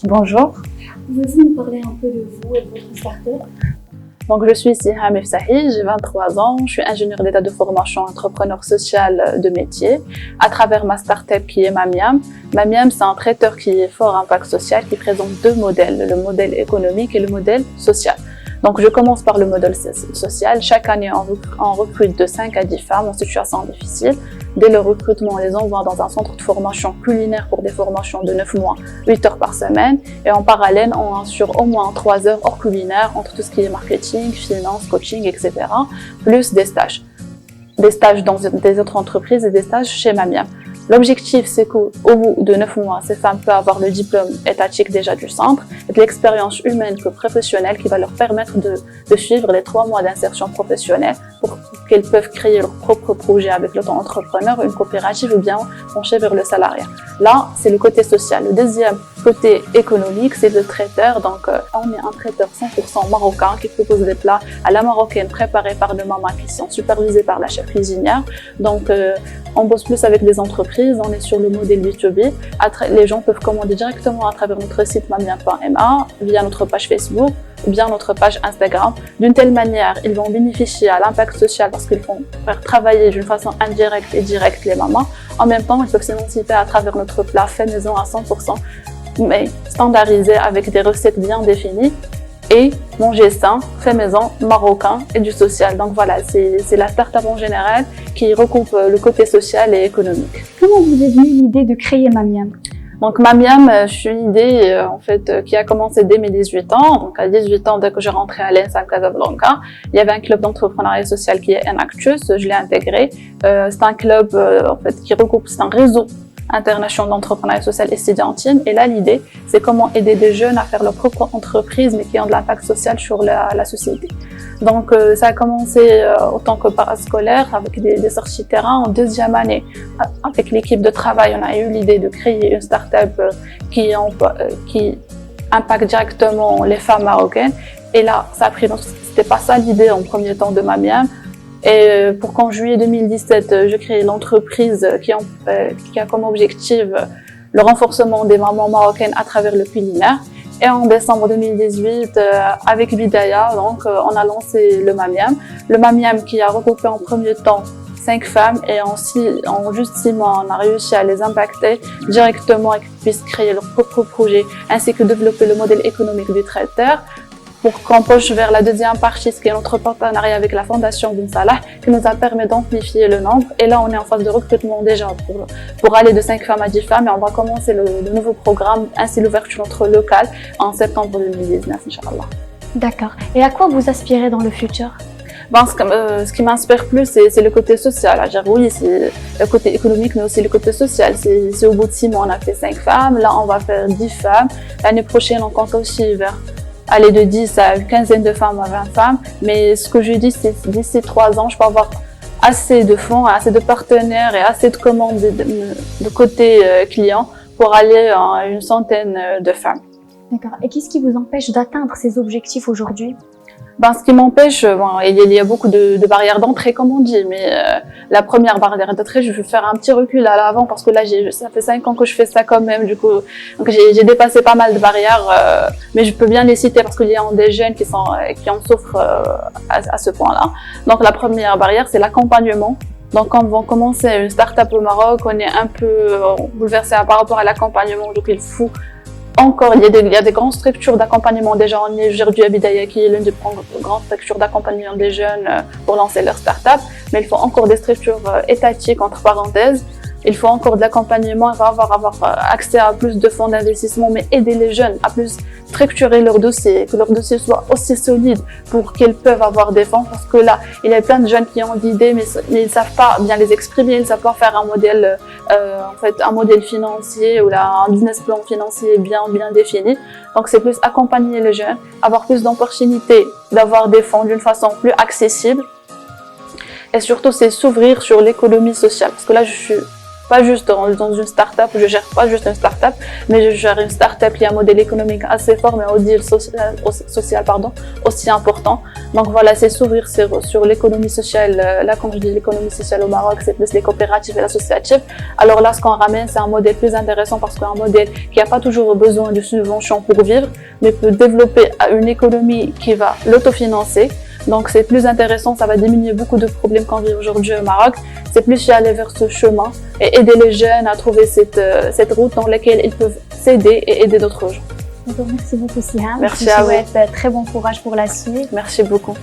Bonjour. Pouvez-vous nous parler un peu de vous et de votre start-up? Donc, je suis Siham Efsahi, j'ai 23 ans, je suis ingénieure d'état de formation entrepreneur social de métier à travers ma start-up qui est Mamiam. Mamiam, c'est un traiteur qui est fort impact social qui présente deux modèles, le modèle économique et le modèle social. Donc, je commence par le modèle social. Chaque année, on recrute de 5 à 10 femmes en situation difficile. Dès le recrutement, on les envoie dans un centre de formation culinaire pour des formations de 9 mois, 8 heures par semaine. Et en parallèle, on assure au moins 3 heures hors culinaire entre tout ce qui est marketing, finance, coaching, etc. Plus des stages. Des stages dans des autres entreprises et des stages chez Mamiam. L'objectif, c'est qu'au bout de 9 mois, ces femmes peuvent avoir le diplôme étatique déjà du centre et de l'expérience humaine que professionnelle qui va leur permettre de suivre les 3 mois d'insertion professionnelle pour qu'elles peuvent créer leur propre projet avec l'auto-entrepreneur, une coopérative ou bien pencher vers le salariat. Là, c'est le côté social. Le deuxième côté économique, c'est le traiteur. Donc, on est un traiteur 100% marocain qui propose des plats à la marocaine préparés par nos mamans qui sont supervisés par la chef cuisinière. Donc, on bosse plus avec des entreprises, on est sur le modèle B2B. Les gens peuvent commander directement à travers notre site mamiam.ma, via notre page Facebook ou bien notre page Instagram. D'une telle manière, ils vont bénéficier à l'impact social parce qu'ils vont faire travailler d'une façon indirecte et directe les mamans. En même temps, ils peuvent s'émanciper à travers notre plat fait maison à 100%, mais standardisé avec des recettes bien définies. Et manger sain, fait maison, marocain et du social. Donc voilà, c'est la start-up en général qui recoupe le côté social et économique. Comment vous est venue l'idée de créer Mamiam? Donc Mamiam, je suis une idée qui a commencé dès mes 18 ans. Donc à 18 ans, dès que j'ai rentré à l'ENSAM Casablanca, il y avait un club d'entrepreneuriat social qui est Enactus, je l'ai intégré. C'est un club qui regroupe, c'est un réseau international d'entrepreneuriat social estudiantine. Et là, l'idée, c'est comment aider des jeunes à faire leur propre entreprise, mais qui ont de l'impact social sur la société. Donc, ça a commencé autant que parascolaire, avec des sorties terrain. En deuxième année, avec l'équipe de travail, on a eu l'idée de créer une start-up qui impacte directement les femmes marocaines. Et là, ça a pris, donc, c'était pas ça l'idée en premier temps de Mamiam. Et pour qu'en juillet 2017, je crée l'entreprise qui a comme objectif le renforcement des mamans marocaines à travers le culinaire. Et en décembre 2018, avec Bidaya, donc, on a lancé le Mamiam. Le Mamiam qui a regroupé en premier temps 5 femmes et en juste 6 mois, on a réussi à les impacter directement et qu'ils puissent créer leur propre projet ainsi que développer le modèle économique du traiteur. Pour qu'on penche vers la deuxième partie, ce qui est notre partenariat avec la Fondation Bin Salah, qui nous a permis d'amplifier le nombre. Et là, on est en phase de recrutement déjà pour aller de 5 femmes à 10 femmes. Et on va commencer le nouveau programme, ainsi l'ouverture de notre local en septembre 2019, Inch'Allah. D'accord. Et à quoi vous aspirez dans le futur? Ce qui m'inspire plus, c'est le côté social. Oui, c'est le côté économique, mais aussi le côté social. C'est au bout de 6 mois, on a fait 5 femmes. Là, on va faire 10 femmes. L'année prochaine, on compte aussi aller de 10 à une quinzaine de femmes à 20 femmes. Mais ce que je dis, c'est d'ici 3 ans, je peux avoir assez de fonds, assez de partenaires et assez de commandes de côté client pour aller à une centaine de femmes. D'accord. Et qu'est-ce qui vous empêche d'atteindre ces objectifs aujourd'hui? Ce qui m'empêche, il y a beaucoup de barrières d'entrée, comme on dit, mais la première barrière d'entrée, je vais faire un petit recul à l'avant parce que là, ça fait 5 ans que je fais ça quand même, du coup, donc j'ai dépassé pas mal de barrières, mais je peux bien les citer parce qu'il y a des jeunes qui en souffrent à ce point-là. Donc la première barrière, c'est l'accompagnement. Donc quand on commence une start-up au Maroc, on est un peu bouleversé par rapport à l'accompagnement, donc il faut encore, il y a des grandes structures d'accompagnement déjà. On est aujourd'hui à Bidaya qui est l'une des grandes structures d'accompagnement des jeunes pour lancer leur start-up. Mais il faut encore des structures étatiques, entre parenthèses. Il faut encore de l'accompagnement, il va avoir accès à plus de fonds d'investissement, mais aider les jeunes à plus structurer leur dossier, que leur dossier soit aussi solide pour qu'ils peuvent avoir des fonds. Parce que là, il y a plein de jeunes qui ont d'idées, mais ils ne savent pas bien les exprimer, ils ne savent pas faire un modèle, un modèle financier ou un business plan financier bien défini. Donc c'est plus accompagner les jeunes, avoir plus d'opportunités d'avoir des fonds d'une façon plus accessible. Et surtout, c'est s'ouvrir sur l'économie sociale. Parce que là, je suis pas juste dans une start-up, je gère pas juste une start-up, mais je gère une start-up qui a un modèle économique assez fort, mais un modèle social aussi important. Donc voilà, c'est s'ouvrir sur l'économie sociale. Là, quand je dis l'économie sociale au Maroc, c'est plus les coopératives et l'associatif. Alors là, ce qu'on ramène, c'est un modèle plus intéressant parce qu'un modèle qui n'a pas toujours besoin de subventions pour vivre, mais peut développer une économie qui va l'autofinancer. Donc c'est plus intéressant, ça va diminuer beaucoup de problèmes qu'on vit aujourd'hui au Maroc. C'est plus aller vers ce chemin et aider les jeunes à trouver cette route dans laquelle ils peuvent s'aider et aider d'autres gens. Merci beaucoup Siham. Merci Je à vous souhaite très bon courage pour la suite. Merci beaucoup.